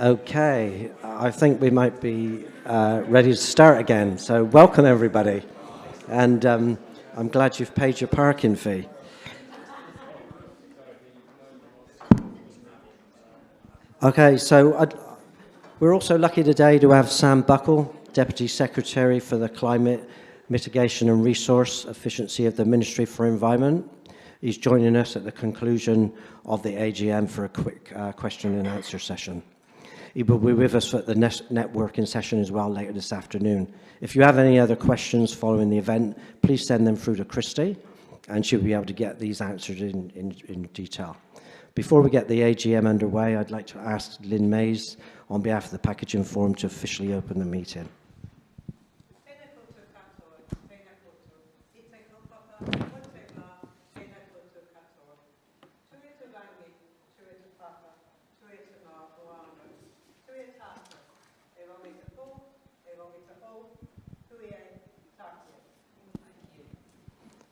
Okay, I think we might be ready to start again. So welcome everybody, and I'm glad you've paid your parking fee. Okay, so we're also lucky today to have Sam Buckle, Deputy Secretary for the Climate Mitigation and Resource Efficiency of the Ministry for Environment. He's joining us at the conclusion of the AGM for a quick question and answer session. He will be with us at the networking session as well later this afternoon. If you have any other questions following the event, please send them through to Christy, and she'll be able to get these answered in detail. Before we get the AGM underway, I'd like to ask Lynn Mays, on behalf of the Packaging Forum, to officially open the meeting.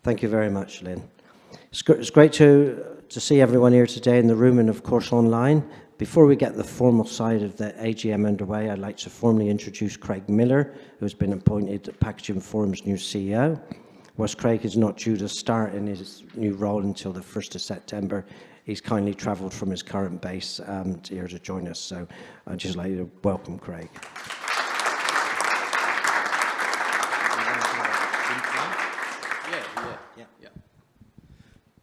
Thank you very much, Lynn. It's great to see everyone here today in the room and, of course, online. Before we get the formal side of the AGM underway, I'd like to formally introduce Craig Miller, who has been appointed the Packaging Forum's new CEO. Whilst Craig is not due to start in his new role until the 1st of September, he's kindly travelled from his current base here to join us. So I'd just like to welcome Craig.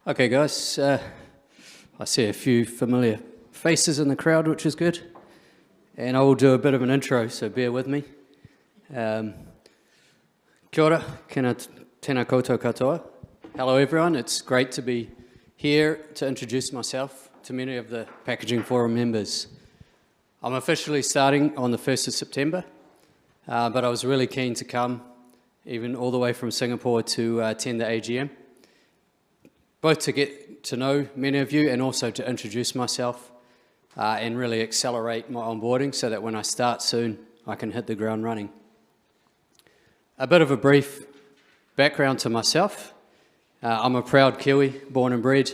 Okay, guys, I see a few familiar faces in the crowd, which is good. And I will do a bit of an intro, so bear with me. Kia ora, tēnā koutou katoa. Hello, everyone. It's great to be here to introduce myself to many of the Packaging Forum members. I'm officially starting on the 1st of September, but I was really keen to come, even all the way from Singapore, to attend the AGM. Both to get to know many of you and also to introduce myself and really accelerate my onboarding so that when I start soon, I can hit the ground running. A bit of a brief background to myself. I'm a proud Kiwi, born and bred.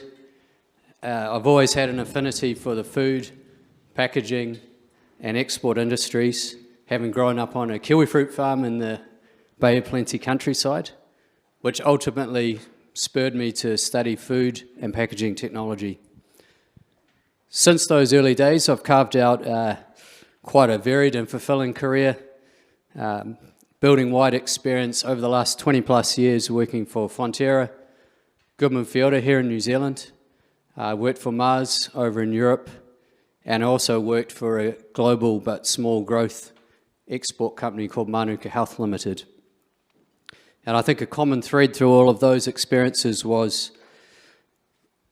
I've always had an affinity for the food, packaging and export industries, having grown up on a kiwi fruit farm in the Bay of Plenty countryside, which ultimately spurred me to study food and packaging technology. Since those early days, I've carved out quite a varied and fulfilling career, building wide experience over the last 20 plus years working for Fonterra, Goodman Fielder here in New Zealand. I worked for Mars over in Europe, and I also worked for a global but small growth export company called Manuka Health Limited. And I think a common thread through all of those experiences was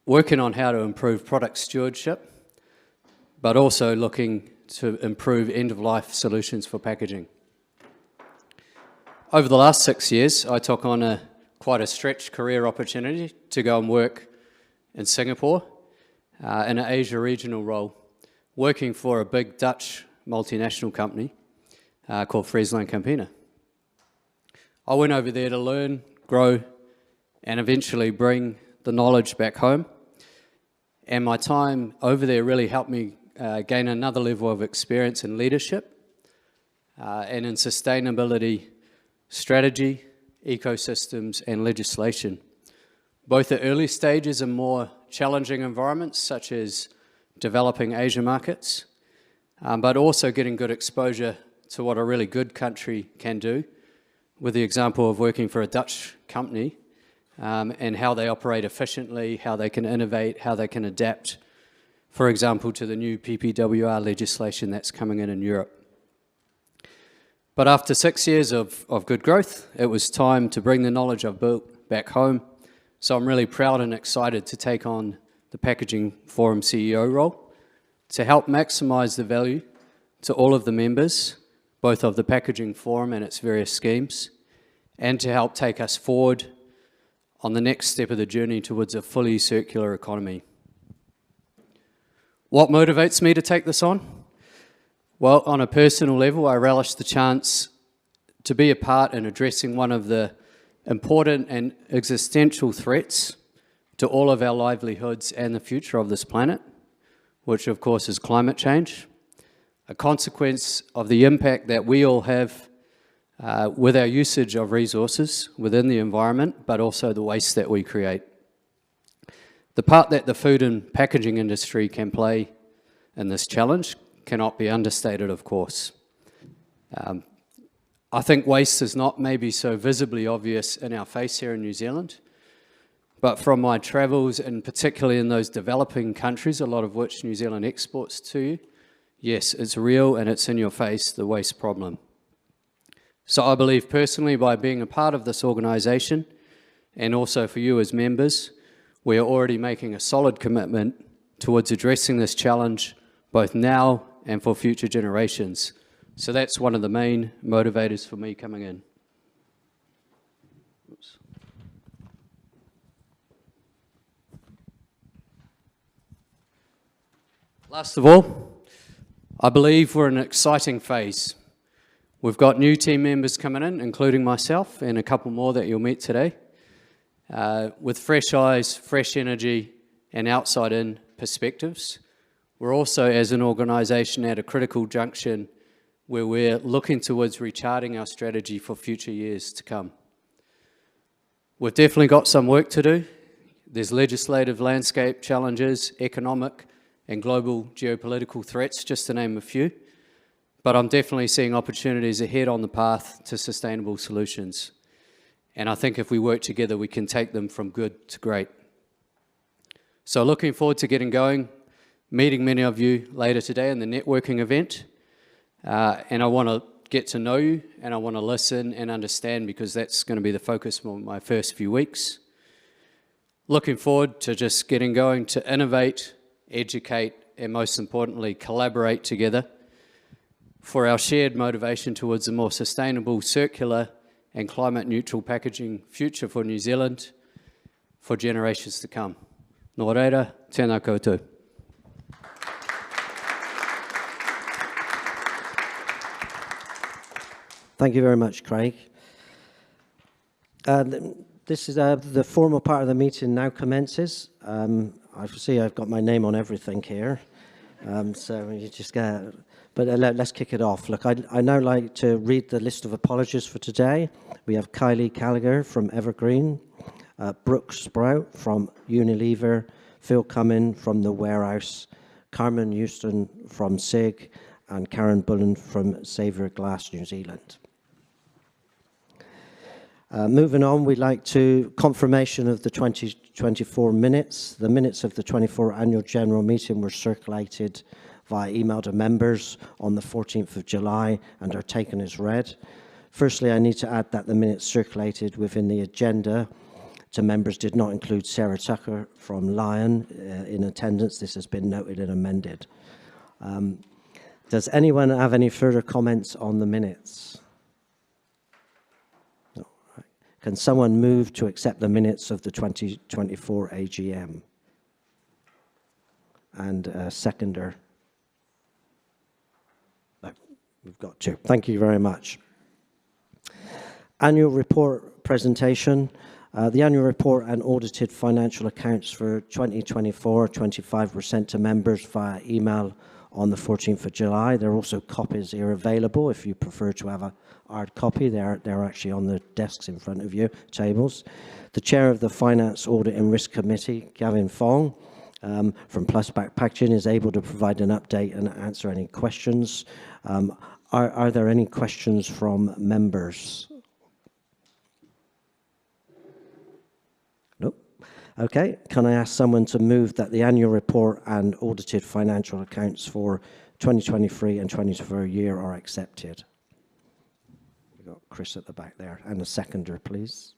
working on how to improve product stewardship, but also looking to improve end-of-life solutions for packaging. Over the last 6 years, I took on quite a stretched career opportunity to go and work in Singapore in an Asia regional role, working for a big Dutch multinational company called Friesland Campina. I went over there to learn, grow, and eventually bring the knowledge back home. And my time over there really helped me gain another level of experience in leadership and in sustainability, strategy, ecosystems, and legislation, both at early stages in more challenging environments, such as developing Asian markets, but also getting good exposure to what a really good country can do, with the example of working for a Dutch company and how they operate efficiently, how they can innovate, how they can adapt, for example, to the new PPWR legislation that's coming in Europe. But after 6 years of good growth, it was time to bring the knowledge I've built back home. So I'm really proud and excited to take on the Packaging Forum CEO role to help maximise the value to all of the members, both of the Packaging Forum and its various schemes, and to help take us forward on the next step of the journey towards a fully circular economy. What motivates me to take this on? Well, on a personal level, I relish the chance to be a part in addressing one of the important and existential threats to all of our livelihoods and the future of this planet, which of course is climate change. a consequence of the impact that we all have with our usage of resources within the environment, but also the waste that we create. The part that the food and packaging industry can play in this challenge cannot be understated, of course. I think waste is not maybe so visibly obvious in our face here in New Zealand, but from my travels, and particularly in those developing countries, a lot of which New Zealand exports to, yes, it's real and it's in your face, the waste problem. So I believe personally, by being a part of this organisation, and also for you as members, we are already making a solid commitment towards addressing this challenge, both now and for future generations. So that's one of the main motivators for me coming in. Oops. Last of all, I believe we're in an exciting phase. We've got new team members coming in, including myself and a couple more that you'll meet today, with fresh eyes, fresh energy, and outside-in perspectives. We're also, as an organisation, at a critical junction where we're looking towards recharting our strategy for future years to come. We've definitely got some work to do. There's legislative landscape challenges, economic and global geopolitical threats, just to name a few. But I'm definitely seeing opportunities ahead on the path to sustainable solutions. And I think if we work together, we can take them from good to great. So looking forward to getting going, meeting many of you later today in the networking event. And I want to get to know you, and I want to listen and understand, because that's going to be the focus of my first few weeks. Looking forward to just getting going to innovate, educate, and most importantly, collaborate together for our shared motivation towards a more sustainable, circular, and climate-neutral packaging future for New Zealand for generations to come. Nō reira, tēnā koutou. Thank you very much, Craig. This is the formal part of the meeting now commences. I see I've got my name on everything here, so you just get. But let's kick it off. Look, I now like to read the list of apologies for today. We have Kylie Gallagher from Evergreen, Brooke Sprout from Unilever, Phil Cumming from The Warehouse, Carmen Houston from SIG, and Karen Bullen from Saviour Glass New Zealand. Moving on, we'd like to confirmation of the 2024 minutes. The minutes of the 24 annual general meeting were circulated via email to members on the 14th of July and are taken as read. Firstly, I need to add that the minutes circulated within the agenda to members did not include Sarah Tucker from Lion in attendance. This has been noted and amended. Does anyone have any further comments on the minutes? No. Can someone move to accept the minutes of the 2024 AGM? And a seconder. No, we've got two. Thank you very much. Annual report presentation. The annual report and audited financial accounts for 2024-25 were sent to members via email on the 14th of July. There are also copies here available if you prefer to have a hard copy. They're actually on the desks in front of you, tables. The chair of the Finance, Audit and Risk Committee, Gavin Fong, from Plusback Packaging, is able to provide an update and answer any questions. Are there any questions from members? Okay, can I ask someone to move that the annual report and audited financial accounts for 2023 and 2024 year are accepted? We've got Chris at the back there, and a seconder, please.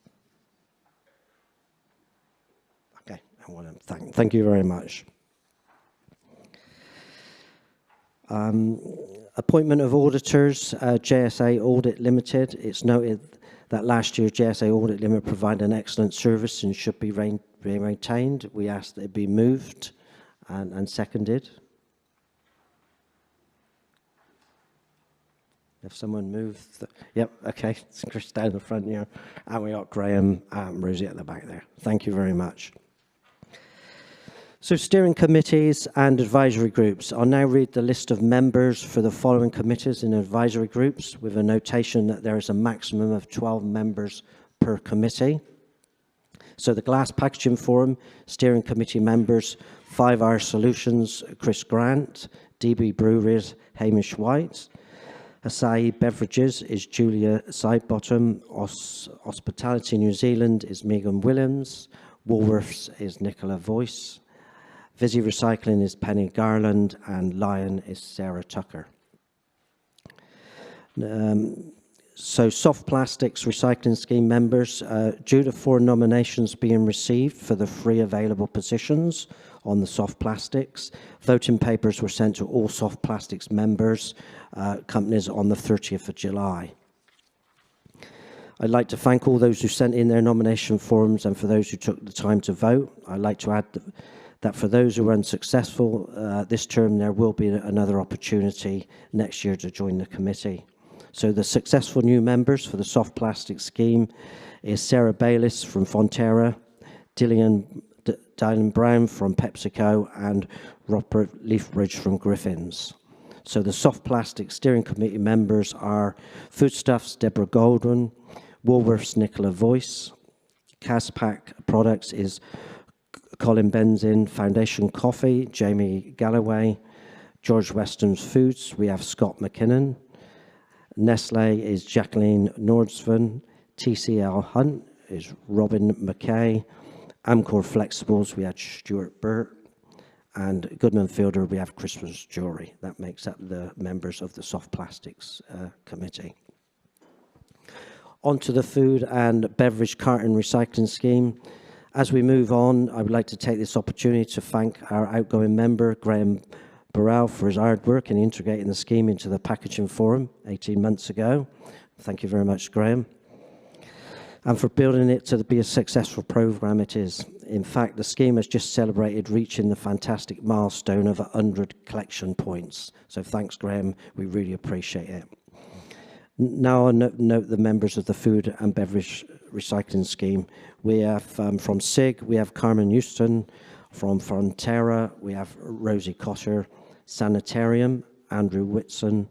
Okay, I want to thank you very much. Appointment of auditors, JSA Audit Limited. It's noted that last year JSA Audit Limited provided an excellent service and should be maintained. We ask that it be moved and seconded. If someone moves, yep, okay, it's Chris down the front here, and we got Graham Rosie at the back there. Thank you very much. So steering committees and advisory groups. I'll now read the list of members for the following committees and advisory groups with a notation that there is a maximum of 12 members per committee. So the Glass Packaging Forum, steering committee members, 5R Solutions, Chris Grant, DB Breweries, Hamish White. Asahi Beverages is Julia Sidebottom. Hospitality New Zealand is Megan Williams. Woolworths is Nicola Voice. Visi Recycling is Penny Garland, and Lion is Sarah Tucker. So soft plastics recycling scheme members, due to 4 nominations being received for the 3 available positions on the soft plastics, voting papers were sent to all soft plastics members companies on the 30th of July. I'd like to thank all those who sent in their nomination forms and for those who took the time to vote. I'd like to add that for those who were unsuccessful this term, there will be another opportunity next year to join the committee. So the successful new members for the soft plastic scheme is Sarah Bayliss from Fonterra, Dylan Brown from PepsiCo, and Robert Leafbridge from Griffins. So the soft plastic steering committee members are Foodstuffs, Deborah Goldwyn, Woolworths, Nicola Voice, Caspac Products is Colin Benzin, Foundation Coffee, Jamie Galloway, George Weston's Foods, we have Scott McKinnon, Nestle is Jacqueline Nordsven, TCL Hunt is Robin McKay, Amcor Flexibles, we had Stuart Burt, and Goodman Fielder, we have Christmas Jewellery. That makes up the members of the Soft Plastics Committee. On to the Food and Beverage Carton Recycling Scheme. As we move on, I would like to take this opportunity to thank our outgoing member, Graham Burrell, for his hard work in integrating the scheme into the Packaging Forum 18 months ago. Thank you very much, Graham. And for building it to be a successful programme it is. In fact, the scheme has just celebrated reaching the fantastic milestone of 100 collection points. So thanks, Graham. We really appreciate it. Now I'll note the members of the Food and Beverage Recycling Scheme. We have from SIG, we have Carmen Houston. From Fonterra, we have Rosie Cotter. Sanitarium, Andrew Whitson.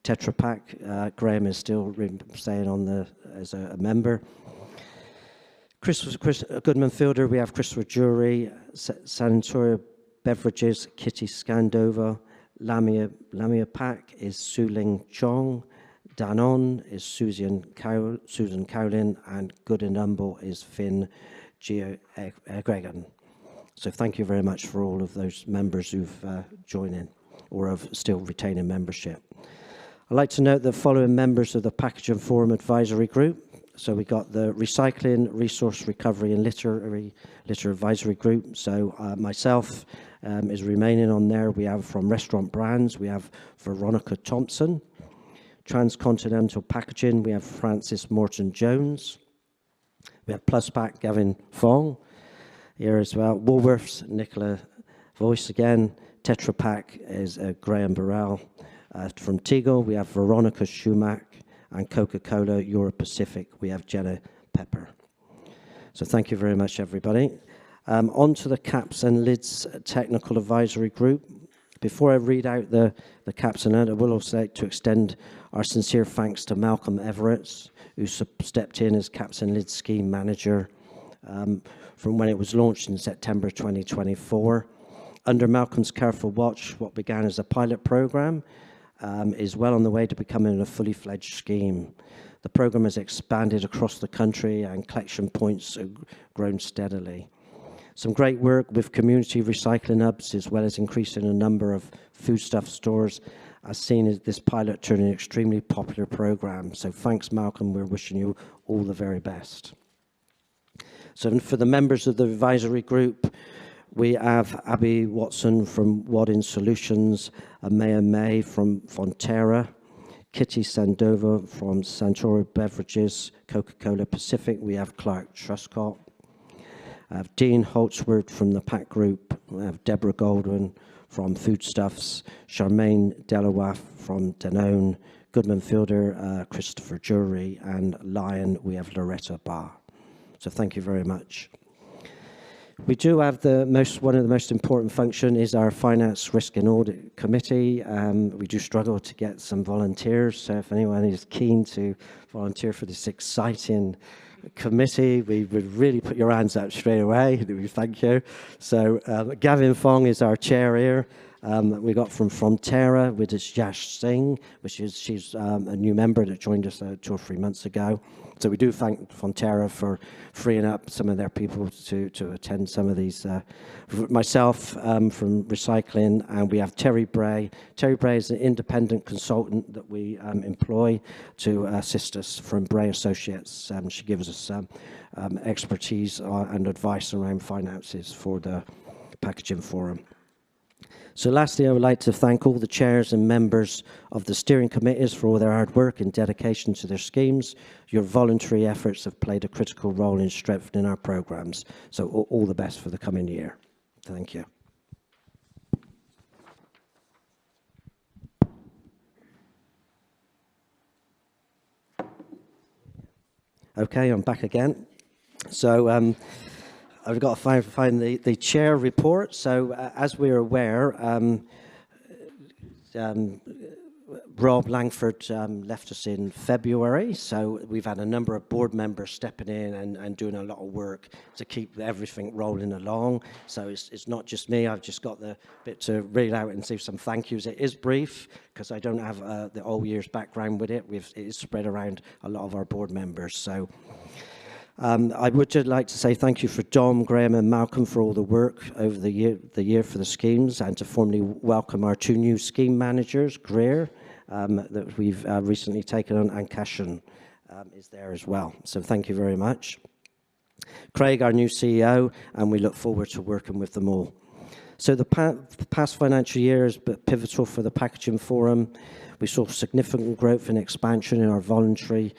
Tetra Pak, Graham is still staying on as a member. Chris Goodman Fielder, we have Christopher Jury. Sanitoria Beverages, Kitty Scandova. Lamia Pak is Su Ling Chong. Danon is Susan Cowlin, and Good and Humble is Finn Gregan. So thank you very much for all of those members who've joined in or have still retaining membership. I'd like to note the following members of the Packaging Forum Advisory Group. So we got the Recycling, Resource Recovery and Litter Advisory Group. So myself is remaining on there. We have from Restaurant Brands, we have Veronica Thompson. Transcontinental Packaging, we have Francis Morton-Jones. We have Pluspack, Gavin Fong here as well. Woolworths, Nicola Voice again. Tetra Pak is Graham Burrell. From Tegel, we have Veronica Schumack. And Coca-Cola Europe Pacific, we have Jenna Pepper. So thank you very much, everybody. On to the Caps and Lids Technical Advisory Group. Before I read out the caps and lids, I will also like to extend our sincere thanks to Malcolm Everett, who stepped in as Caps and Lids Scheme Manager from when it was launched in September 2024. Under Malcolm's careful watch, what began as a pilot program is well on the way to becoming a fully fledged scheme. The program has expanded across the country and collection points have grown steadily. Some great work with community recycling hubs, as well as increasing the number of foodstuff stores, has seen this pilot turn an extremely popular program. So thanks, Malcolm. We're wishing you all the very best. So for the members of the advisory group, we have Abby Watson from Waddin Solutions, Amaya May from Fonterra, Kitty Sandova from Santora Beverages, Coca-Cola Pacific. We have Clark Truscott. I have Dean Holtzworth from the Pack Group. We have Deborah Goldwyn from Foodstuffs, Charmaine Delawaf from Danone, Goodman Fielder, Christopher Jury, and Lion, we have Loretta Barr. So thank you very much. We do have one of the most important function is our Finance, Risk and Audit Committee. We do struggle to get some volunteers, so if anyone is keen to volunteer for this exciting committee, we would really put your hands up straight away. We thank you. So Gavin Fong is our chair here. We got from Frontera, which is Yash Singh, she's a new member that joined us 2 or 3 months ago. So we do thank Frontera for freeing up some of their people to attend some of these. Myself from recycling, and we have Terry Bray. Terry Bray is an independent consultant that we employ to assist us from Bray Associates. She gives us expertise and advice around finances for the Packaging Forum. So lastly, I would like to thank all the chairs and members of the steering committees for all their hard work and dedication to their schemes. Your voluntary efforts have played a critical role in strengthening our programmes. So all the best for the coming year. Thank you. Okay, I'm back again. So I've got to find the chair report. So as we're aware, Rob Langford left us in February. So we've had a number of board members stepping in and doing a lot of work to keep everything rolling along. So it's not just me. I've just got the bit to read out and say some thank yous. It is brief because I don't have the whole year's background with it. It is spread around a lot of our board members. So I would just like to say thank you for Dom, Graham and Malcolm for all the work over the year for the schemes, and to formally welcome our 2 new scheme managers, Greer, that we've recently taken on, and Cashin is there as well. So thank you very much. Craig, our new CEO, and we look forward to working with them all. So the past financial year is pivotal for the Packaging Forum. We saw significant growth and expansion in our voluntary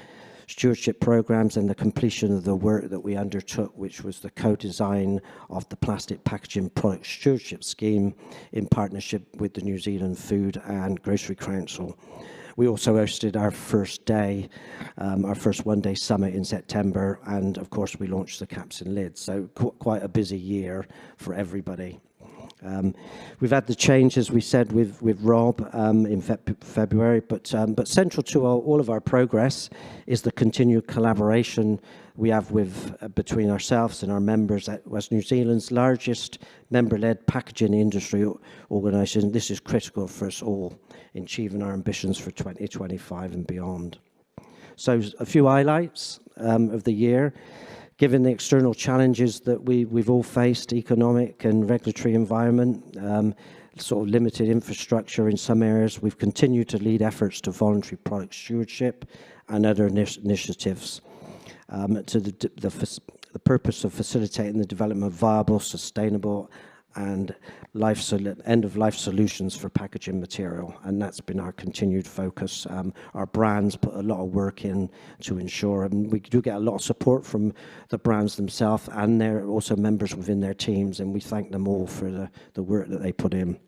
stewardship programs and the completion of the work that we undertook, which was the co-design of the Plastic Packaging Product Stewardship Scheme in partnership with the New Zealand Food and Grocery Council. We also hosted our first one-day summit in September, and of course we launched the caps and lids. So quite a busy year for everybody. We've had the change, as we said, with Rob in February, but central to all of our progress is the continued collaboration we have between ourselves and our members at West New Zealand's largest member-led packaging industry organisation. This is critical for us all in achieving our ambitions for 2025 and beyond. So a few highlights of the year. Given the external challenges that we've all faced, economic and regulatory environment, sort of limited infrastructure in some areas, we've continued to lead efforts to voluntary product stewardship and other initiatives to the purpose of facilitating the development of viable, sustainable and end-of-life solutions for packaging material, and that's been our continued focus. Our brands put a lot of work in to ensure, and we do get a lot of support from the brands themselves, and they're also members within their teams, and we thank them all for the work that they put in.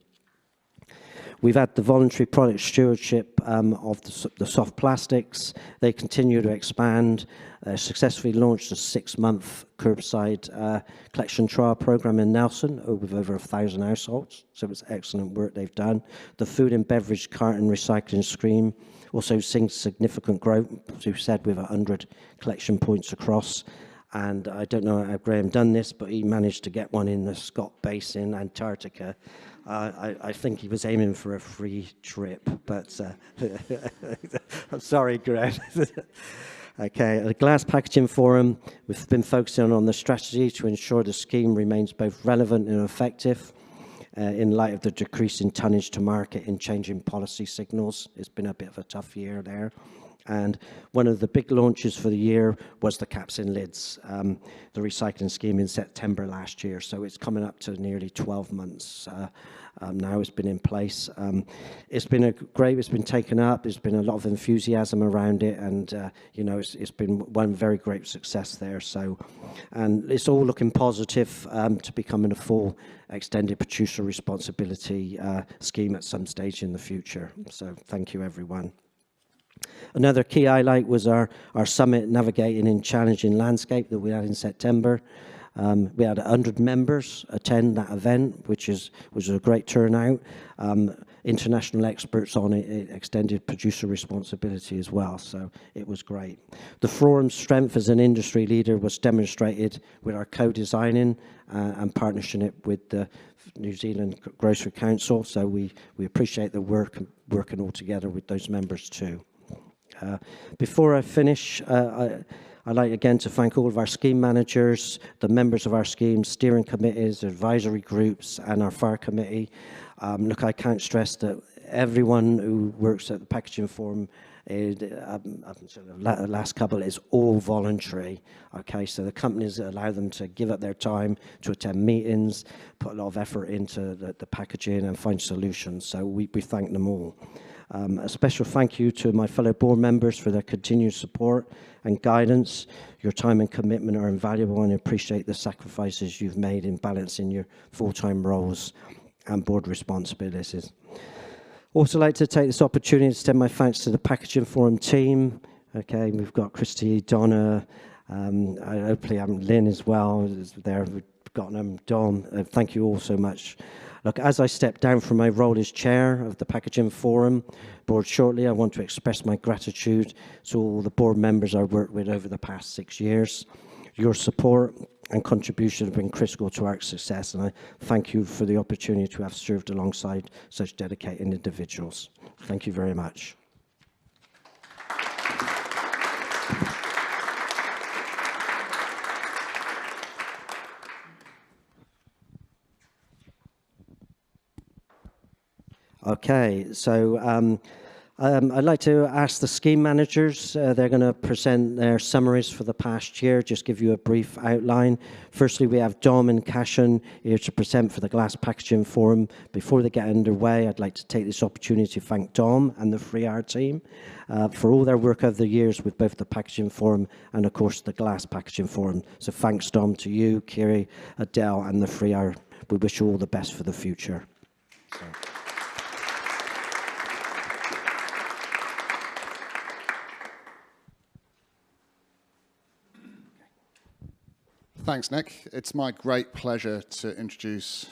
We've had the voluntary product stewardship of the soft plastics. They continue to expand. Successfully launched a 6-month curbside collection trial program in Nelson with over 1,000 households. So it's excellent work they've done. The food and beverage carton recycling scheme also seeing significant growth, as we've said, with 100 collection points across. And I don't know how Graham done this, but he managed to get one in the Scott Base in Antarctica. I think he was aiming for a free trip, but I'm sorry, Graham. Okay, at the Glass Packaging Forum, we've been focusing on the strategy to ensure the scheme remains both relevant and effective in light of the decrease in tonnage to market and changing policy signals. It's been a bit of a tough year there. And one of the big launches for the year was the caps and lids, the recycling scheme in September last year. So it's coming up to nearly 12 months now it's been in place. It's been it's been taken up. There's been a lot of enthusiasm around it, and it's been one very great success there. So, and it's all looking positive to becoming a full extended producer responsibility scheme at some stage in the future. So thank you, everyone. Another key highlight was our summit navigating in challenging landscape that we had in September. We had 100 members attend that event, which was a great turnout. International experts on it extended producer responsibility as well, so it was great. The forum's strength as an industry leader was demonstrated with our co-designing and partnership with the New Zealand Grocery Council, so we appreciate the working all together with those members too. Before I finish, I'd like again to thank all of our scheme managers, the members of our scheme, steering committees, advisory groups, and our fire committee. Look, I can't stress that everyone who works at the Packaging Forum, the last couple, is all voluntary. Okay, so the companies allow them to give up their time to attend meetings, put a lot of effort into the packaging and find solutions. So we thank them all. A special thank you to my fellow board members for their continued support and guidance. Your time and commitment are invaluable, and I appreciate the sacrifices you've made in balancing your full-time roles and board responsibilities. Also like to take this opportunity to extend my thanks to the Packaging Forum team. Okay, we've got Christy, Donna, hopefully Lynn as well is there. We've got Dom. Thank you all so much. Look, as I step down from my role as chair of the Packaging Forum board shortly, I want to express my gratitude to all the board members I've worked with over the past 6 years. Your support and contribution have been critical to our success, and I thank you for the opportunity to have served alongside such dedicated individuals. Thank you very much. Okay, so I'd like to ask the scheme managers, they're going to present their summaries for the past year, just give you a brief outline. Firstly, we have Dom and Cashin here to present for the Glass Packaging Forum. Before they get underway, I'd like to take this opportunity to thank Dom and the 3R team for all their work over the years with both the Packaging Forum and, of course, the Glass Packaging Forum. So thanks, Dom, to you, Kiri, Adele, and the 3R. We wish you all the best for the future. So. Thanks, Nick. It's my great pleasure to introduce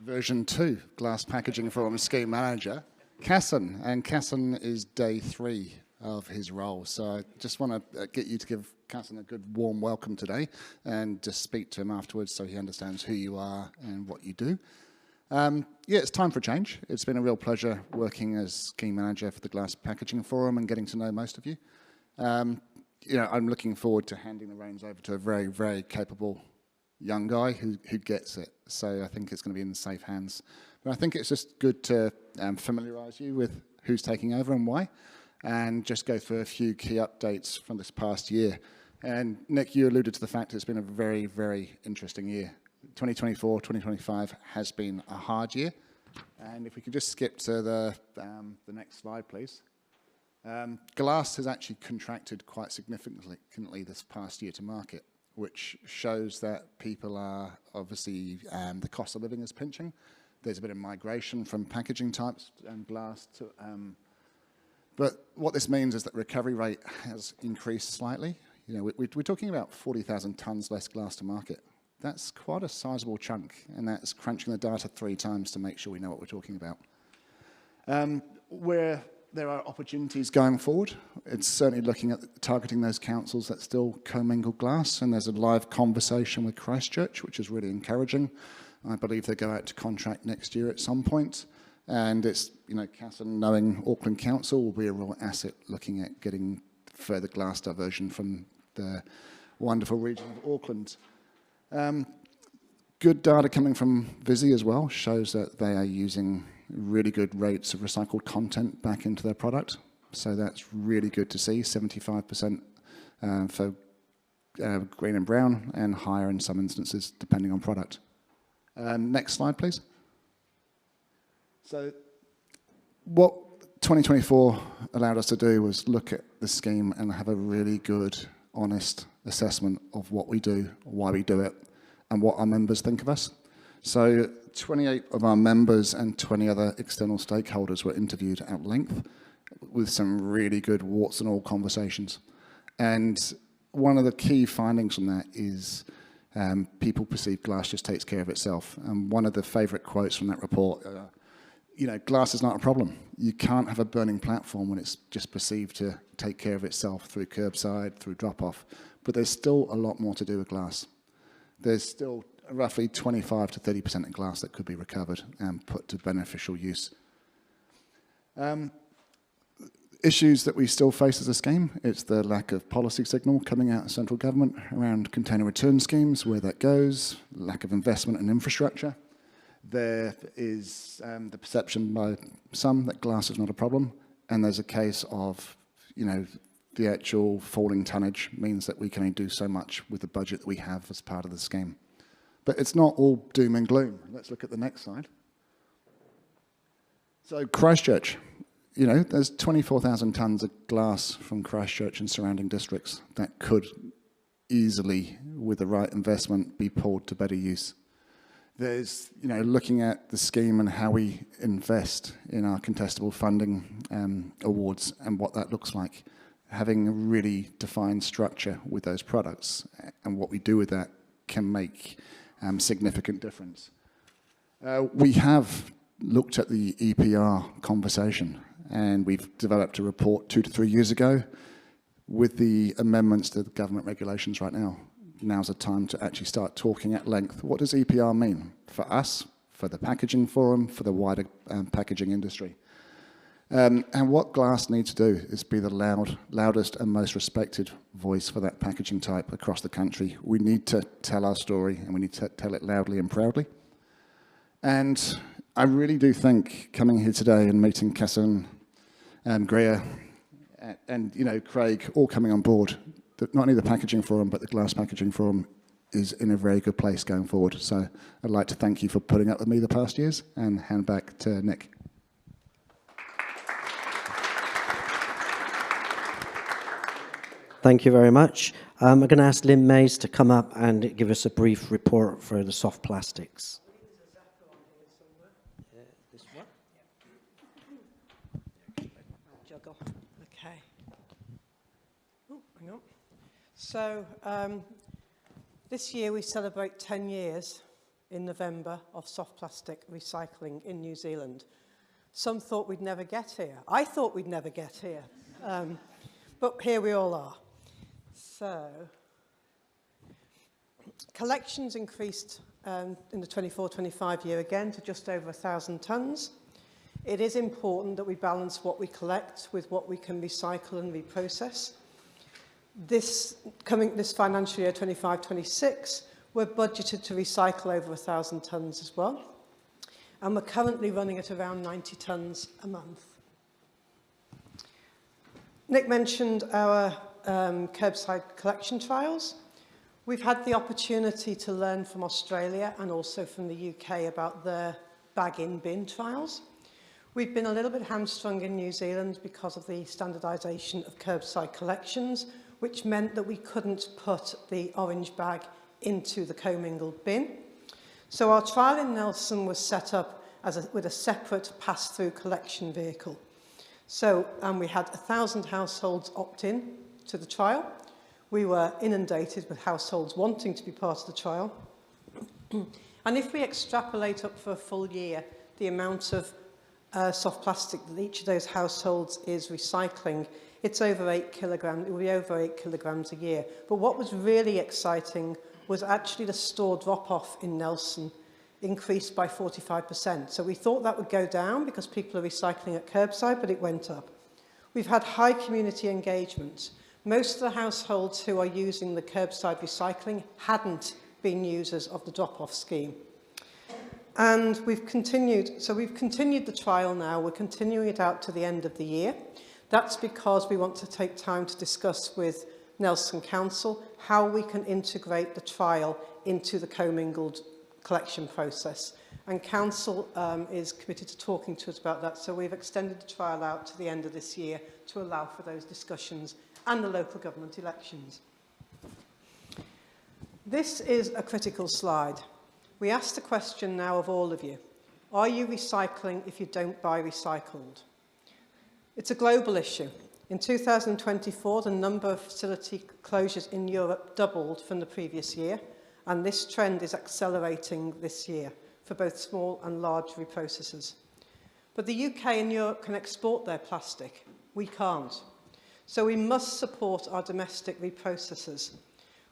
version 2, Glass Packaging Forum Scheme Manager, Cassin. And Cassin is day 3 of his role. So I just want to get you to give Cassin a good warm welcome today and just speak to him afterwards so he understands who you are and what you do. Yeah, it's time for change. It's been a real pleasure working as scheme manager for the Glass Packaging Forum and getting to know most of you. I'm looking forward to handing the reins over to a very, very capable young guy who gets it. So I think it's going to be in safe hands. But I think it's just good to familiarise you with who's taking over and why, and just go through a few key updates from this past year. And Nick, you alluded to the fact it's been a very, very interesting year. 2024, 2025 has been a hard year. And if we could just skip to the next slide, please. Glass has actually contracted quite significantly this past year to market, which shows that people are obviously, the cost of living is pinching. There's a bit of migration from packaging types and glass to, but what this means is that recovery rate has increased slightly. You know, we're talking about 40,000 tonnes less glass to market. That's quite a sizable chunk, and that's crunching the data 3 times to make sure we know what we're talking about. Where there are opportunities going forward, it's certainly looking at targeting those councils that still commingle glass, and there's a live conversation with Christchurch, which is really encouraging. I believe they go out to contract next year at some point, and it's, Cassin knowing Auckland Council will be a real asset looking at getting further glass diversion from the wonderful region of Auckland. Good data coming from Visi as well shows that they are using really good rates of recycled content back into their product. So that's really good to see, 75% for green and brown, and higher in some instances depending on product. Next slide, please. So what 2024 allowed us to do was look at the scheme and have a really good, honest assessment of what we do, why we do it, and what our members think of us. So 28 of our members and 20 other external stakeholders were interviewed at length with some really good warts and all conversations. And one of the key findings from that is People perceive glass just takes care of itself. And one of the favourite quotes from that report, glass is not a problem. You can't have a burning platform when it's just perceived to take care of itself through curbside, through drop-off. But there's still a lot more to do with glass. There's still roughly 25 to 30% of glass that could be recovered and put to beneficial use. Issues that we still face as a scheme, it's the lack of policy signal coming out of central government around container return schemes, where that goes, lack of investment in infrastructure. There is the perception by some that glass is not a problem, and there's a case of, the actual falling tonnage means that we can only do so much with the budget that we have as part of the scheme. But it's not all doom and gloom. Let's look at the next slide. So Christchurch, there's 24,000 tonnes of glass from Christchurch and surrounding districts that could easily, with the right investment, be pulled to better use. There's, looking at the scheme and how we invest in our contestable funding awards and what that looks like, having a really defined structure with those products and what we do with that can make significant difference. We have looked at the EPR conversation, and we've developed a report 2 to 3 years ago with the amendments to the government regulations right now. Now's the time to actually start talking at length. What does EPR mean for us, for the packaging forum, for the wider packaging industry? And what glass needs to do is be the loudest and most respected voice for that packaging type across the country. We need to tell our story, and we need to tell it loudly and proudly. And I really do think coming here today and meeting Kesson, Greer, and Craig all coming on board, that not only the packaging forum but the glass packaging forum is in a very good place going forward. So I'd like to thank you for putting up with me the past years, and hand back to Nick. Thank you very much. I'm going to ask Lynn Mays to come up and give us a brief report for the soft plastics. This one? Juggle. Okay. Oh, hang on. So this year we celebrate 10 years in November of soft plastic recycling in New Zealand. Some thought we'd never get here. I thought we'd never get here. But here we all are. So, collections increased in the 24-25 year again to just over 1,000 tonnes. It is important that we balance what we collect with what we can recycle and reprocess. This financial year, 25-26, we're budgeted to recycle over 1,000 tonnes as well. And we're currently running at around 90 tonnes a month. Nick mentioned our curbside collection trials. We've had the opportunity to learn from Australia and also from the UK about their bag-in-bin trials. We've been a little bit hamstrung in New Zealand because of the standardisation of curbside collections, which meant that we couldn't put the orange bag into the commingled bin. So our trial in Nelson was set up with a separate pass-through collection vehicle. So, we had 1,000 households opt in to the trial. We were inundated with households wanting to be part of the trial. And if we extrapolate up for a full year, the amount of soft plastic that each of those households is recycling, it's over 8 kilograms. It will be over 8 kilograms a year. But what was really exciting was actually the store drop-off in Nelson increased by 45%. So we thought that would go down because people are recycling at curbside, but it went up. We've had high community engagement. Most of the households who are using the curbside recycling hadn't been users of the drop-off scheme. And we've continued the trial now. We're continuing it out to the end of the year. That's because we want to take time to discuss with Nelson Council how we can integrate the trial into the commingled collection process. And Council is committed to talking to us about that, so we've extended the trial out to the end of this year to allow for those discussions and the local government elections. This is a critical slide. We ask the question now of all of you, are you recycling if you don't buy recycled? It's a global issue. In 2024, the number of facility closures in Europe doubled from the previous year, and this trend is accelerating this year for both small and large reprocessors. But the UK and Europe can export their plastic. We can't. So we must support our domestic reprocessors.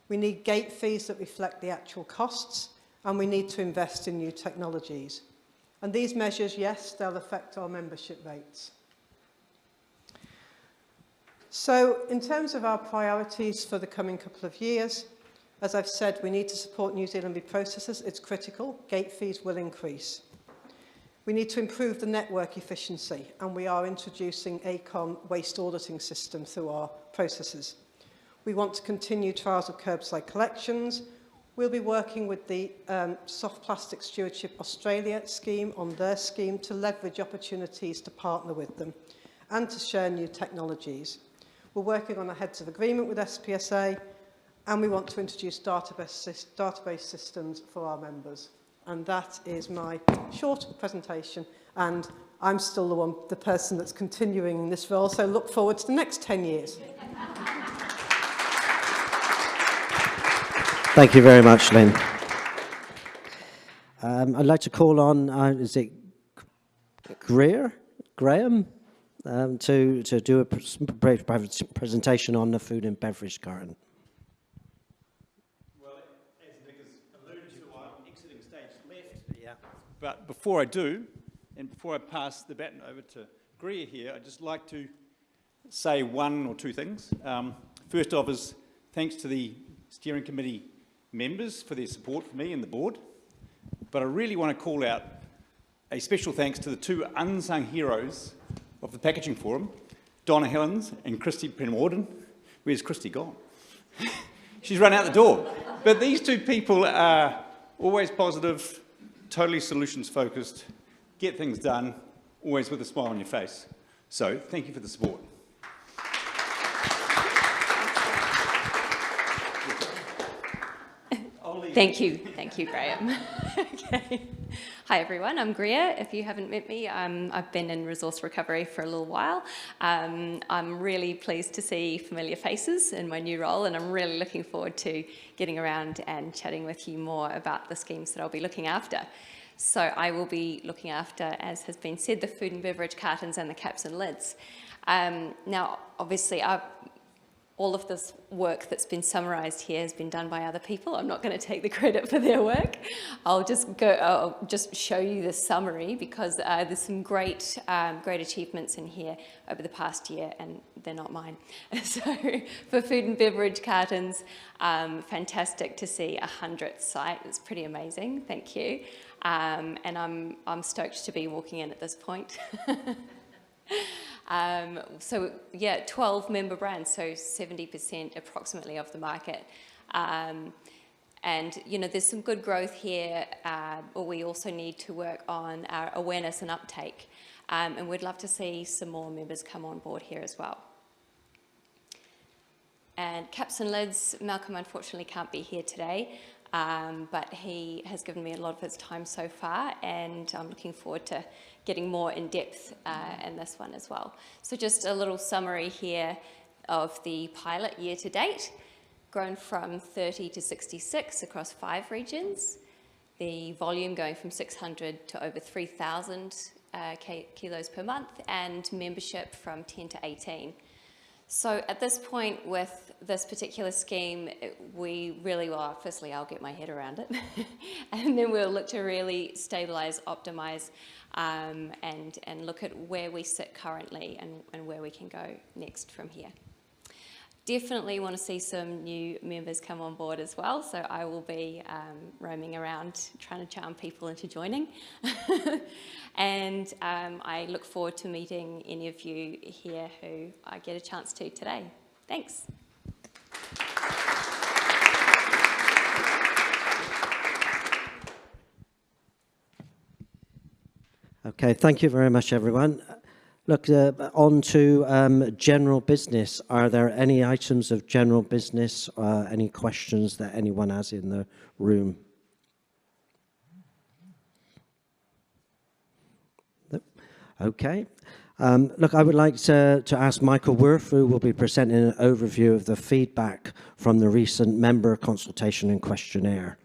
We need gate fees that reflect the actual costs, and we need to invest in new technologies. And these measures, yes, they'll affect our membership rates. So in terms of our priorities for the coming couple of years, as I've said, we need to support New Zealand reprocessors. It's critical. Gate fees will increase. We need to improve the network efficiency, and we are introducing ACOM waste auditing system through our processes. We want to continue trials of curbside collections. We'll be working with the Soft Plastic Stewardship Australia scheme on their scheme to leverage opportunities to partner with them and to share new technologies. We're working on a heads of agreement with SPSA, and we want to introduce database systems for our members. And that is my short presentation, and I'm still the person that's continuing in this role, so look forward to the next 10 years. Thank you very much, Lynn. I'd like to call on, is it Graham, to do a brief presentation on the food and beverage carton. Well, as Nick has alluded to, I'm exiting stage left. Yeah. But before I do, and before I pass the baton over to Greer here, I'd just like to say one or two things. First off is thanks to the steering committee members for their support for me and the board. But I really want to call out a special thanks to the two unsung heroes of the Packaging Forum, Donna Helens and Christy Penwarden. Where's Christy gone? She's run out the door. But these two people are always positive, totally solutions focused, get things done, always with a smile on your face. So thank you for the support. Thank you, Graham. Okay. Hi everyone, I'm Greer. If you haven't met me, I've been in resource recovery for a little while. I'm really pleased to see familiar faces in my new role, and I'm really looking forward to getting around and chatting with you more about the schemes that I'll be looking after. So I will be looking after, as has been said, the food and beverage cartons and the caps and lids. Now, obviously, all of this work that's been summarised here has been done by other people. I'm not going to take the credit for their work. I'll just show you the summary because there's some great achievements in here over the past year, and they're not mine. So for food and beverage cartons, fantastic to see 100th site. It's pretty amazing. Thank you. And I'm stoked to be walking in at this point. So yeah, 12 member brands, so 70% approximately of the market. And you know, there's some good growth here, but we also need to work on our awareness and uptake. And we'd love to see some more members come on board here as well. And caps and lids, Malcolm unfortunately can't be here today, but he has given me a lot of his time so far, and I'm looking forward to getting more in depth in this one as well. So just a little summary here of the pilot year to date, grown from 30 to 66 across 5 regions, the volume going from 600 to over 3,000 kilos per month, and membership from 10 to 18. So at this point with this particular scheme, we really will, firstly I'll get my head around it, and then we'll look to really stabilise, optimise, and look at where we sit currently and where we can go next from here. Definitely want to see some new members come on board as well, so I will be roaming around trying to charm people into joining. And I look forward to meeting any of you here who I get a chance to today. Thanks. Okay, thank you very much, everyone. Look, on to general business. Are there any items of general business, any questions that anyone has in the room? Okay. Look, I would like to ask Michael Worth, who will be presenting an overview of the feedback from the recent member consultation and questionnaire.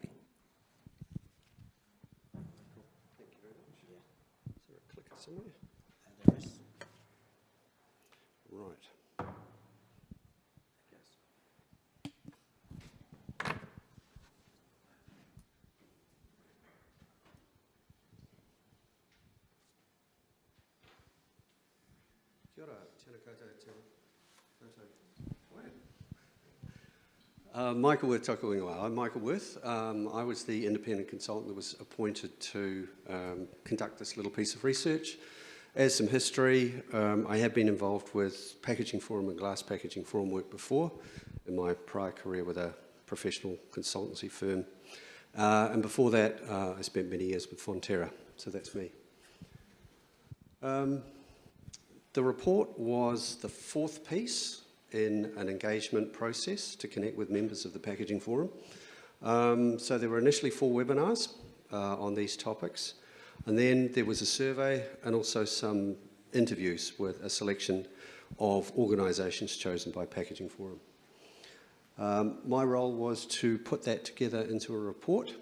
Kia ora, tēnā koutou, tēnā koutou. Michael Worth toku ingoa. I'm Michael Worth. I was the independent consultant that was appointed to conduct this little piece of research. As some history, I have been involved with Packaging Forum and Glass Packaging Forum work before in my prior career with a professional consultancy firm. And before that, I spent many years with Fonterra, so that's me. The report was the fourth piece in an engagement process to connect with members of the Packaging Forum. So there were initially 4 webinars on these topics, and then there was a survey and also some interviews with a selection of organisations chosen by Packaging Forum. My role was to put that together into a report.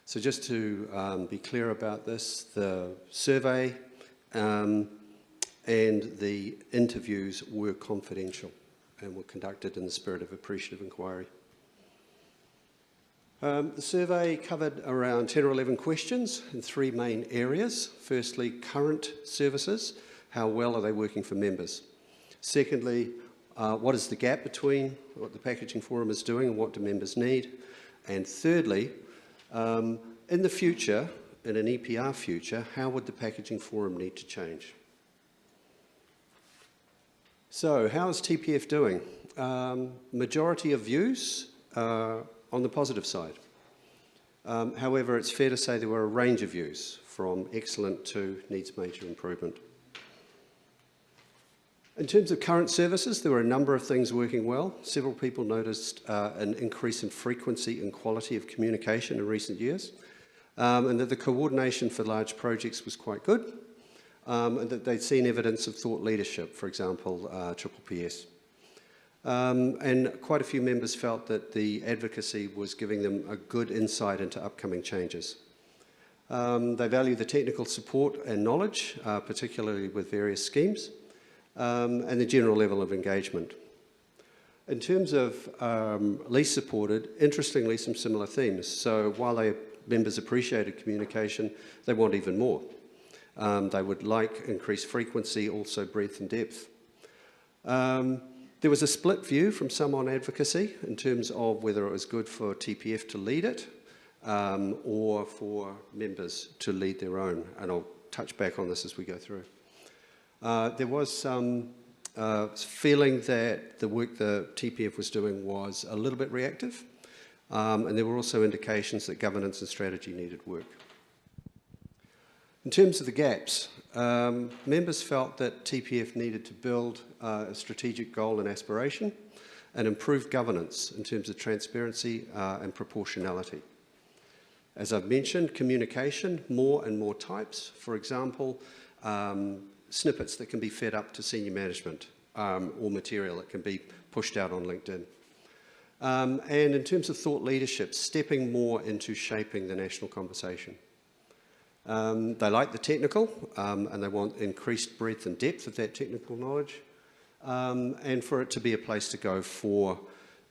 So just to be clear about this, the survey and the interviews were confidential and were conducted in the spirit of appreciative inquiry. The survey covered around 10 or 11 questions in 3 main areas. Firstly, current services, how well are they working for members? Secondly, what is the gap between what the Packaging Forum is doing and what do members need? And thirdly, in the future, in an EPR future, how would the Packaging Forum need to change? So, how is TPF doing? Majority of views on the positive side. However, it's fair to say there were a range of views, from excellent to needs major improvement. In terms of current services, there were a number of things working well. Several people noticed an increase in frequency and quality of communication in recent years, and that the coordination for large projects was quite good, and that they'd seen evidence of thought leadership, for example, PPS. And quite a few members felt that the advocacy was giving them a good insight into upcoming changes. They value the technical support and knowledge, particularly with various schemes, and the general level of engagement. In terms of least supported, interestingly, some similar themes. So while members appreciated communication, they want even more. They would like increased frequency, also breadth and depth. There was a split view from some on advocacy in terms of whether it was good for TPF to lead it or for members to lead their own, and I'll touch back on this as we go through. There was some feeling that the work the TPF was doing was a little bit reactive, and there were also indications that governance and strategy needed work. In terms of the gaps, members felt that TPF needed to build a strategic goal and aspiration and improve governance in terms of transparency and proportionality. As I've mentioned, communication, more and more types. For example, snippets that can be fed up to senior management or material that can be pushed out on LinkedIn. And in terms of thought leadership, stepping more into shaping the national conversation. They like the technical and they want increased breadth and depth of that technical knowledge and for it to be a place to go for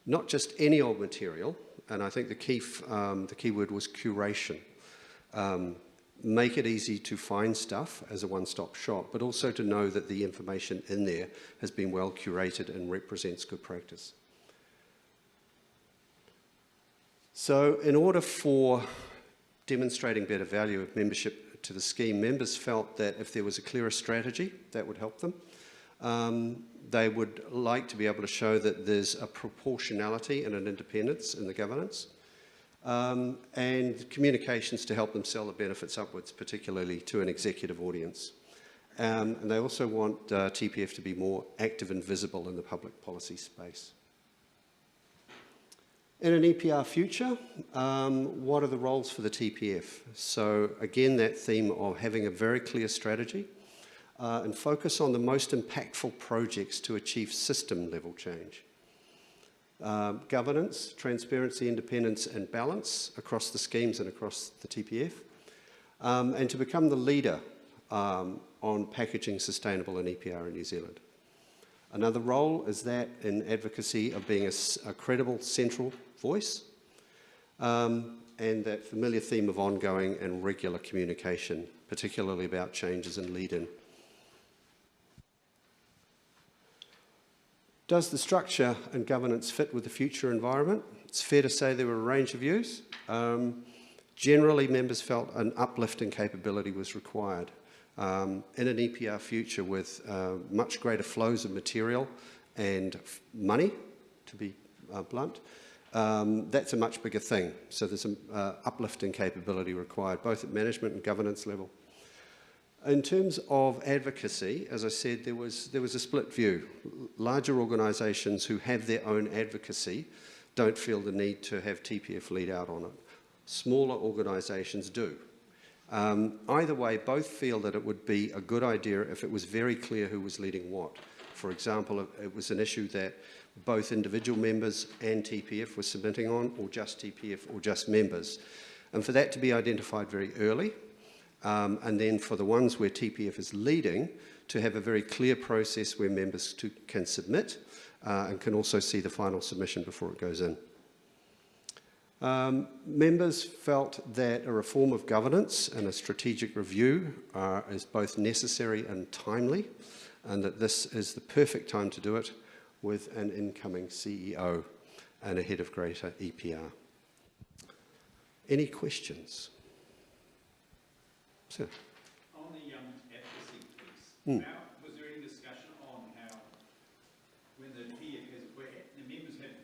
not just any old material, and I think the key word was curation. Make it easy to find stuff as a one-stop shop, but also to know that the information in there has been well curated and represents good practice. So in order for demonstrating better value of membership to the scheme, members felt that if there was a clearer strategy, that would help them. They would like to be able to show that there's a proportionality and an independence in the governance, and communications to help them sell the benefits upwards, particularly to an executive audience. And they also want TPF to be more active and visible in the public policy space. In an EPR future, what are the roles for the TPF? So again, that theme of having a very clear strategy and focus on the most impactful projects to achieve system-level change. Governance, transparency, independence and balance across the schemes and across the TPF. And to become the leader on packaging sustainable in EPR in New Zealand. Another role is that in advocacy of being a credible central voice, and that familiar theme of ongoing and regular communication, particularly about changes in lead-in. Does the structure and governance fit with the future environment? It's fair to say there were a range of views. Generally, members felt an uplift in capability was required. In an EPR future with much greater flows of material and money, to be blunt, that's a much bigger thing. So there's an uplift in capability required, both at management and governance level. In terms of advocacy, as I said, there was a split view. Larger organisations who have their own advocacy don't feel the need to have TPF lead out on it. Smaller organisations do. Either way, both feel that it would be a good idea if it was very clear who was leading what. For example, it was an issue that both individual members and TPF were submitting on, or just TPF or just members. And for that to be identified very early, and then for the ones where TPF is leading, to have a very clear process where members can submit and can also see the final submission before it goes in. Members felt that a reform of governance and a strategic review is both necessary and timely, and that this is the perfect time to do it with an incoming CEO and a head of greater EPR. Any questions? Sir. On the advocacy piece, was there any discussion on how, when the PF has, where the members have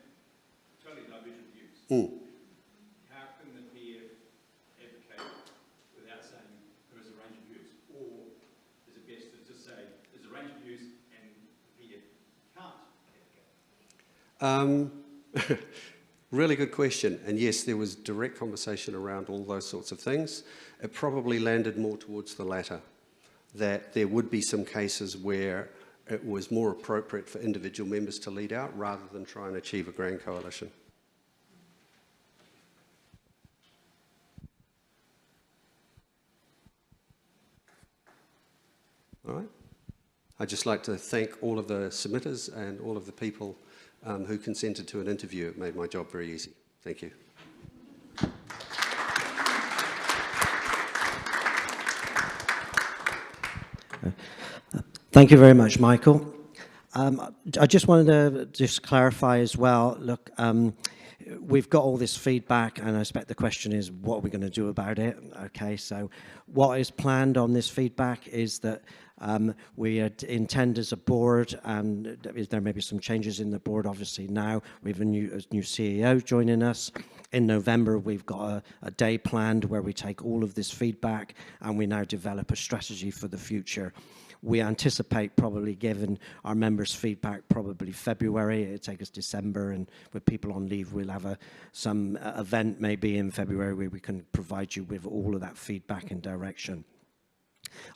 totally divergent views, how can the PF advocate without saying there is a range of views? Or is it best to just say there's a range of views and the PF can't advocate? Really good question. And yes, there was direct conversation around all those sorts of things. It probably landed more towards the latter, that there would be some cases where it was more appropriate for individual members to lead out rather than try and achieve a grand coalition. All right. I'd just like to thank all of the submitters and all of the people who consented to an interview. It made my job very easy. Thank you. Thank you very much, Michael. I just wanted to clarify as well, look, we've got all this feedback, and I expect the question is, what are we going to do about it? Okay, so what is planned on this feedback is that we intend as a board, and there may be some changes in the board obviously now. We have a new CEO joining us. In November, we've got a day planned where we take all of this feedback and we now develop a strategy for the future. We anticipate probably giving our members feedback probably February. It'll take us December, and with people on leave, we'll have some event maybe in February where we can provide you with all of that feedback and direction.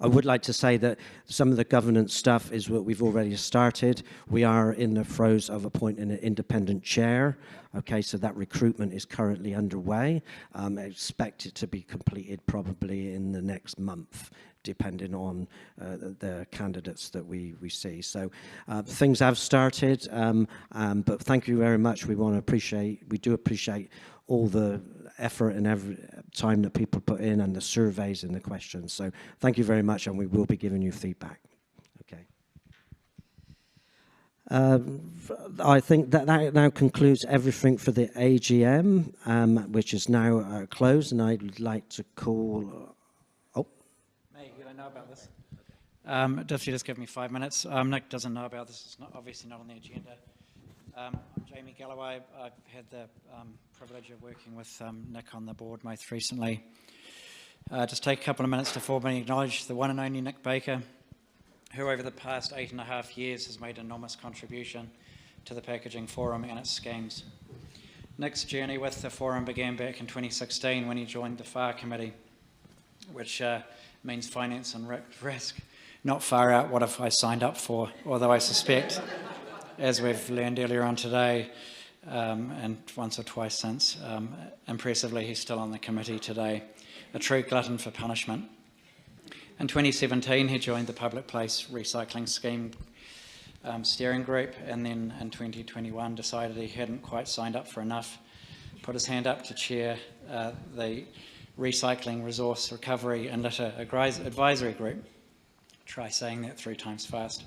I would like to say that some of the governance stuff is what we've already started. We are in the throes of appointing an independent chair. Okay, so that recruitment is currently underway. I expect it to be completed probably in the next month, depending on the candidates that we see. So things have started, but thank you very much. We do appreciate all the effort and every time that people put in, and the surveys and the questions. So thank you very much, and we will be giving you feedback. Okay. I think that now concludes everything for the AGM, which is now closed, and I'd like to call... May I know about this? If you just give me 5 minutes. Nick doesn't know about this. It's obviously not on the agenda. I'm Jamie Galloway. I've had the privilege of working with Nick on the board most recently. Just take a couple of minutes to formally acknowledge the one and only Nick Baker, who over the past 8.5 years has made an enormous contribution to the Packaging Forum and its schemes. Nick's journey with the forum began back in 2016 when he joined the FAR committee, which means finance and risk. Not far out what if I signed up for, although I suspect, as we've learned earlier on today, and once or twice since, impressively he's still on the committee today, a true glutton for punishment. In 2017 he joined the Public Place Recycling Scheme steering group, and then in 2021 decided he hadn't quite signed up for enough, put his hand up to chair the Recycling Resource Recovery and Litter Advisory Group. Try saying that 3 times fast.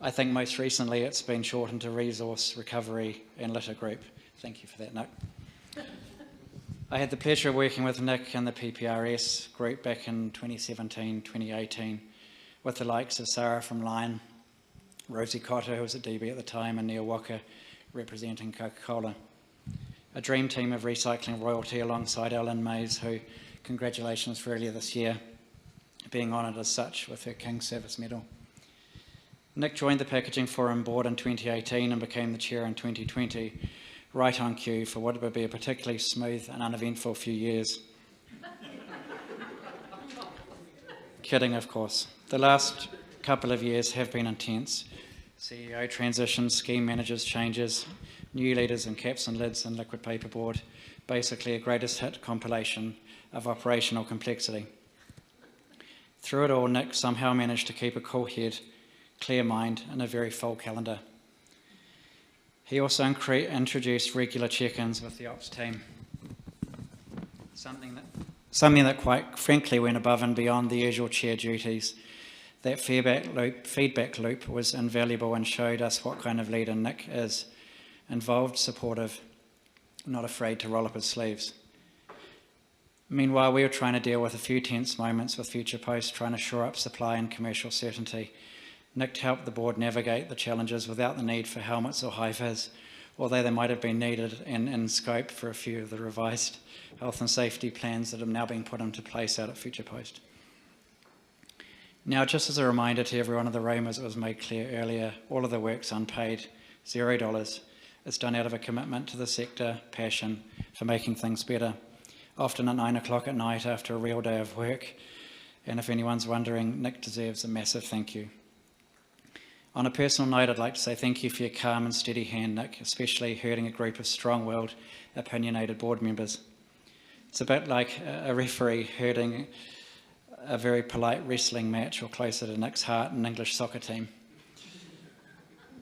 I think most recently it's been shortened to Resource Recovery and Litter Group. Thank you for that, Nick. I had the pleasure of working with Nick and the PPRS group back in 2017, 2018, with the likes of Sarah from Lion, Rosie Cotter, who was at DB at the time, and Neil Walker, representing Coca-Cola. A dream team of recycling royalty alongside Ellen Mays, who, congratulations for earlier this year, being honoured as such with her King's Service Medal. Nick joined the Packaging Forum board in 2018 and became the chair in 2020, right on cue for what would be a particularly smooth and uneventful few years. Kidding, of course. The last couple of years have been intense. CEO transitions, scheme managers changes, new leaders in caps and lids and liquid paper board, basically a greatest hit compilation of operational complexity. Through it all, Nick somehow managed to keep a cool head, clear mind, and a very full calendar. He also introduced regular check-ins with the ops team, something that quite frankly went above and beyond the usual chair duties. That feedback loop was invaluable and showed us what kind of leader Nick is: involved, supportive, not afraid to roll up his sleeves. Meanwhile, we were trying to deal with a few tense moments with Future Post, trying to shore up supply and commercial certainty. Nick helped the board navigate the challenges without the need for helmets or high-vis, although they might have been needed in scope for a few of the revised health and safety plans that have now been put into place out at Future Post. Now, just as a reminder to everyone in the room, as it was made clear earlier, all of the work's unpaid, $0. It's done out of a commitment to the sector, passion for making things better, often at 9 o'clock at night after a real day of work. And if anyone's wondering, Nick deserves a massive thank you. On a personal note, I'd like to say thank you for your calm and steady hand, Nick, especially herding a group of strong-willed, opinionated board members. It's a bit like a referee herding a very polite wrestling match, or closer to Nick's heart, an English soccer team.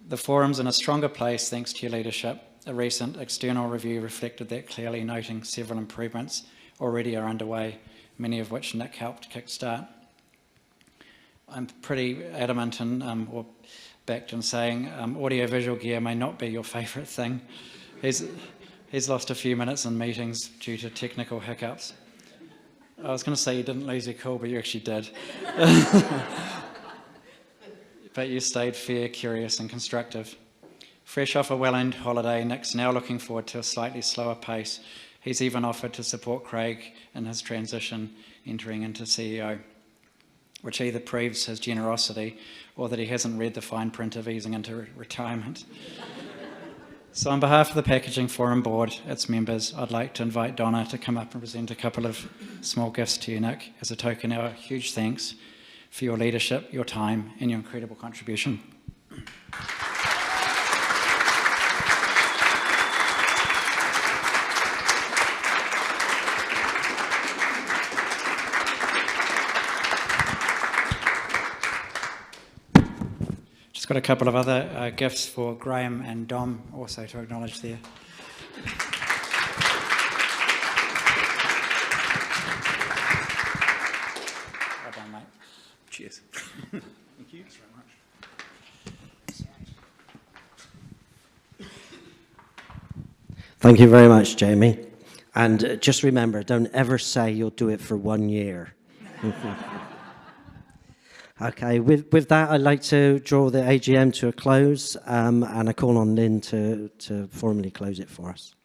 The forum's in a stronger place thanks to your leadership. A recent external review reflected that clearly, noting several improvements already are underway, many of which Nick helped kickstart. I'm pretty adamant or backed in saying audio-visual gear may not be your favourite thing. He's lost a few minutes in meetings due to technical hiccups. I was going to say you didn't lose your cool, but you actually did. But you stayed fair, curious and constructive. Fresh off a well-earned holiday, Nick's now looking forward to a slightly slower pace. He's even offered to support Craig in his transition entering into CEO, which either proves his generosity or that he hasn't read the fine print of easing into retirement. So on behalf of the Packaging Forum Board, its members, I'd like to invite Donna to come up and present a couple of small gifts to you, Nick, as a token of our huge thanks for your leadership, your time, and your incredible contribution. Just got a couple of other gifts for Graham and Dom also to acknowledge there. Well done, mate. Cheers. Thank you. Thanks very much. Thank you very much, Jamie. And just remember, don't ever say you'll do it for 1 year. Okay, with that, I'd like to draw the AGM to a close, and I call on Lynn to formally close it for us.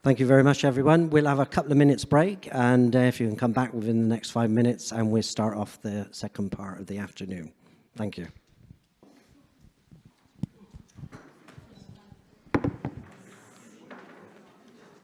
Thank you very much, everyone. We'll have a couple of minutes break, and if you can come back within the next 5 minutes, and we'll start off the second part of the afternoon. Thank you.